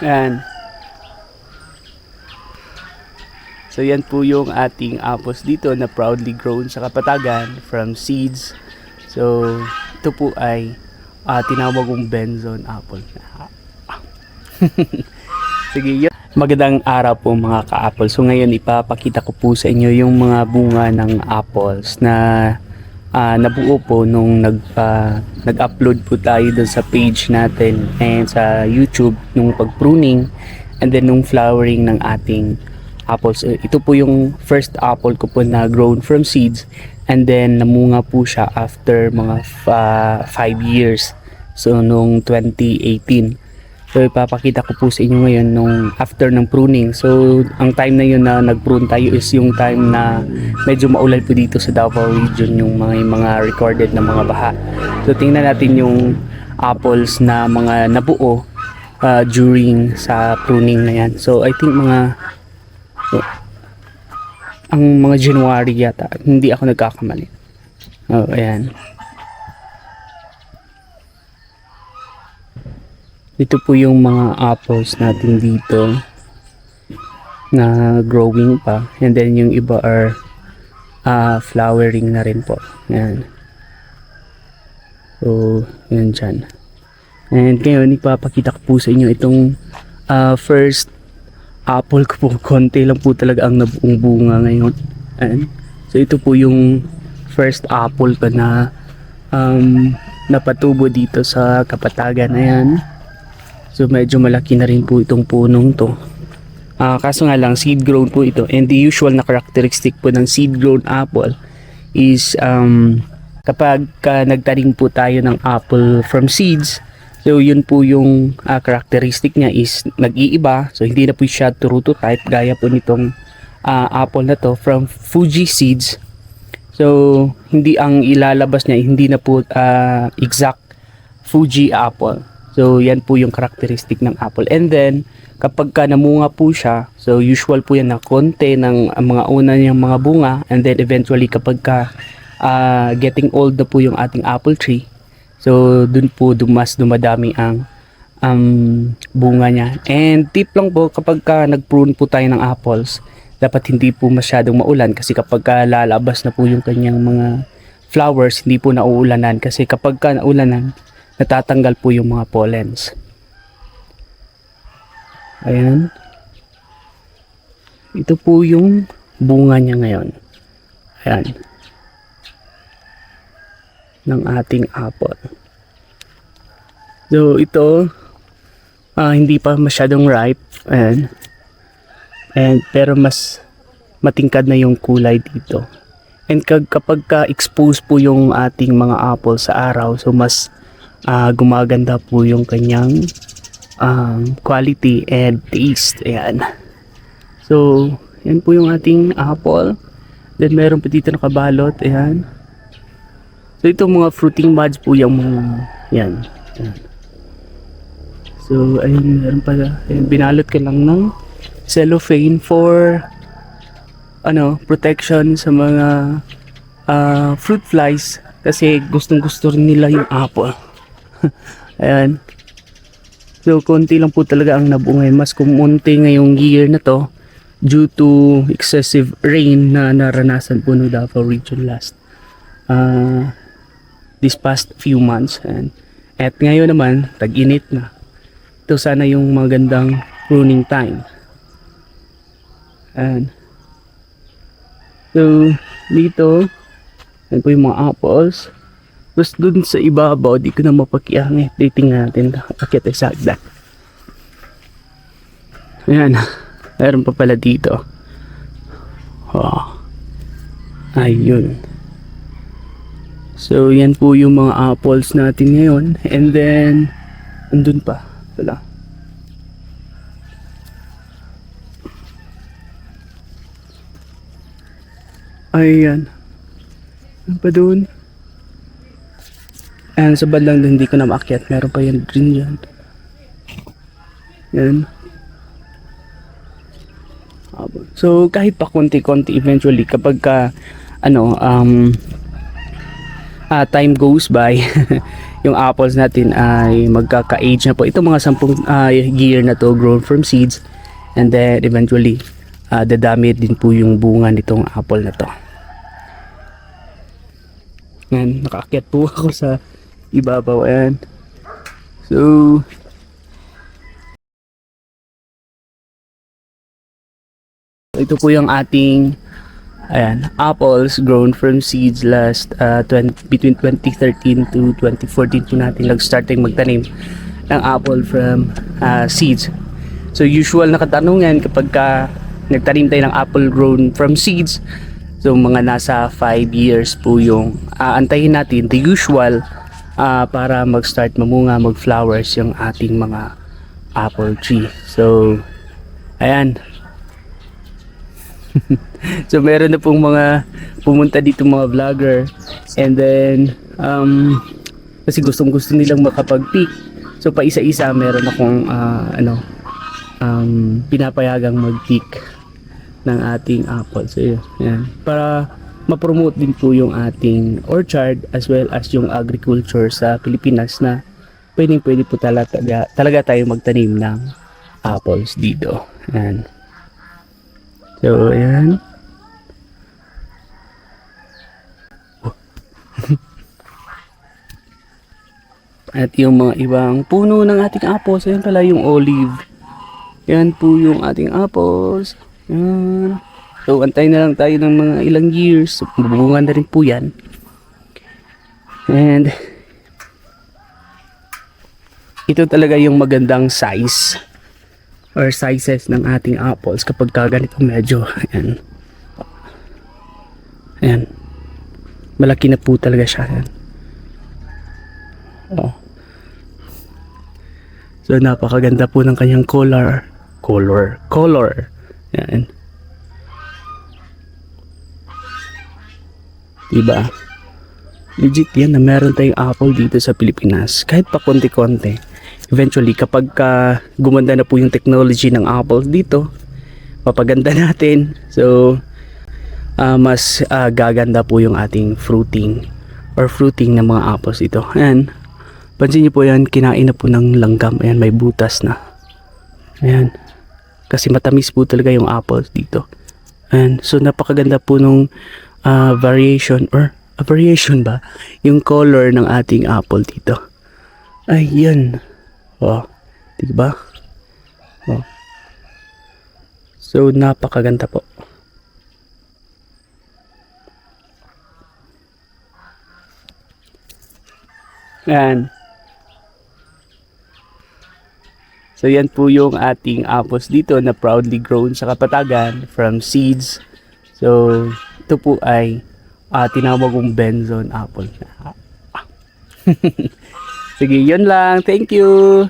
Ayan. So yan po yung ating apples dito na proudly grown sa Kapatagan from seeds. So ito po ay tinawag kong Benzon apple. Sige, yun. Magandang araw po mga ka-apple. So ngayon ipapakita ko po sa inyo yung mga bunga ng apples na nabuo po nung nag-upload po tayo dun sa page natin and sa YouTube nung pag-pruning and then nung flowering ng ating apples. Ito po yung first apple ko po na grown from seeds and then namunga po siya after mga 5 years. So nung 2018. So ipapakita ko po sa inyo ngayon nung after ng pruning. So ang time na yun na nag-prune tayo is yung time na medyo maulan po dito sa Davao region, yung mga recorded na mga baha. So tingnan natin yung apples na mga nabuo during sa pruning na yan. So I think ang mga January yata, hindi ako nagkakamali. Oh, ayan. Ito po yung mga apples natin dito na growing pa, and then yung iba are flowering na rin po. Ayan. So, yan dyan. And ngayon, ipapakita ko po sa inyo itong first apple ko po. Konti lang po talaga ang nabuong bunga ngayon. Ayan. So ito po yung first apple ko na napatubo dito sa Kapatagan. Ayan. So medyo malaki na rin po itong punong to. Kaso nga lang seed grown po ito, and the usual na characteristic po ng seed grown apple is kapag nagtanim po tayo ng apple from seeds, so yun po yung characteristic niya is nag-iiba. So hindi na po siya Turuto type gaya po nitong apple na to from Fuji seeds. So hindi ang ilalabas niya, hindi na po exact Fuji apple. So yan po yung characteristic ng apple. And then kapag namunga po siya, so usual po yan na konti ng mga una niyang mga bunga, and then eventually kapag getting old na po yung ating apple tree, so dun po mas dumadami ang bunga niya. And tip lang po, kapag nag-prune po tayo ng apples, dapat hindi po masyadong maulan, kasi kapag lalabas na po yung kanyang mga flowers, hindi po nauulanan, kasi kapag naulanan, natatanggal po yung mga pollens. Ayan. Ito po yung bunga niya ngayon. Ayan. Ng ating apple. So ito hindi pa masyadong ripe. Ayan. Pero mas matingkad na yung kulay dito. And kapag ka-expose po yung ating mga apple sa araw, so mas gumaganda po yung kanyang quality and taste. Ayan. So yan po yung ating apple. Then meron pa dito nakabalot. Ayan. So ito mga fruiting buds po yung mga yan. Ayan. So ayun, meron pala. Ayan, binalot ka lang ng cellophane for protection sa mga fruit flies, kasi gustong gusto rin nila yung apple. Ayan. So konti lang po talaga ang nabuo ngayon. Mas kumunti ngayong year na to due to excessive rain na naranasan po ng Davao region this past few months. At ngayon naman tag-init na. Ito sana yung magandang pruning time. Ayan. So dito yan po yung mga apples. Tapos dun sa ibabaw, di ko na mapakiangit. Titingnan natin. Akit ay sagda. Ayan. Meron pa pala dito. Oh. Ayun. So yan po yung mga apples natin ngayon. And then andun pa. Wala. Ayan. Ano pa dun? Ayan, sa bandang hindi ko na maakyat. Meron pa yan din yan. Yan. So kahit pa konti-konti, eventually kapag time goes by yung apples natin ay magkaka-age na po. Ito mga 10 year na to, grown from seeds, and then eventually dadami din po yung bunga nitong apple na to. Ayan, nakaakyat po ako sa ibabaw. Ayan. So, ito po yung ating apples grown from seeds last between 2013 to 2014 po natin nag-starting magtanim ng apple from seeds. So usual na katanungan kapag nagtanim tayo ng apple grown from seeds, so mga nasa 5 years po yung aantayin natin, the usual, para mag-start mamunga, mag-flowers yung ating mga apple tree. So ayan. So meron na pong mga pumunta dito mga vlogger, and then kasi gustong-gusto nilang makapag-pick. So pa isa-isa meron akong pinapayagang mag-pick ng ating apple. So yan, para ma-promote din po yung ating orchard as well as yung agriculture sa Pilipinas, na pwede po talaga tayo magtanim ng apples dito. Yan. So ayan. At yung mga ibang puno ng ating apples, ayan pala yung olive. Yan po yung ating apples. Yan. So antay na lang tayo ng mga ilang years. So, mabubungan na rin po yan. And ito talaga yung magandang size or sizes ng ating apples kapag ganito medyo ayan, malaki na po talaga siya. Ayan. Oh. So napakaganda po ng kanyang color. Ayan. Diba? Legit yan na meron tayong apple dito sa Pilipinas. Kahit pa konti-konti. Eventually, kapag gumanda na po yung technology ng apples dito, papaganda natin. So, mas gaganda po yung ating fruiting ng mga apples dito. Ayan. Pansin niyo po yan, kinain na po ng langgam. Ayan, may butas na. Ayan. Kasi matamis po talaga yung apples dito. Ayan. So, napakaganda po nung variation ba? Yung color ng ating apple dito. Ayan. Oh, diba? Oh. So napakaganda po. Yan. So yan po yung ating apples dito na proudly grown sa Kapatagan from seeds. So ito po ay tinawag kong Benzon apple. Sige, yun lang. Thank you.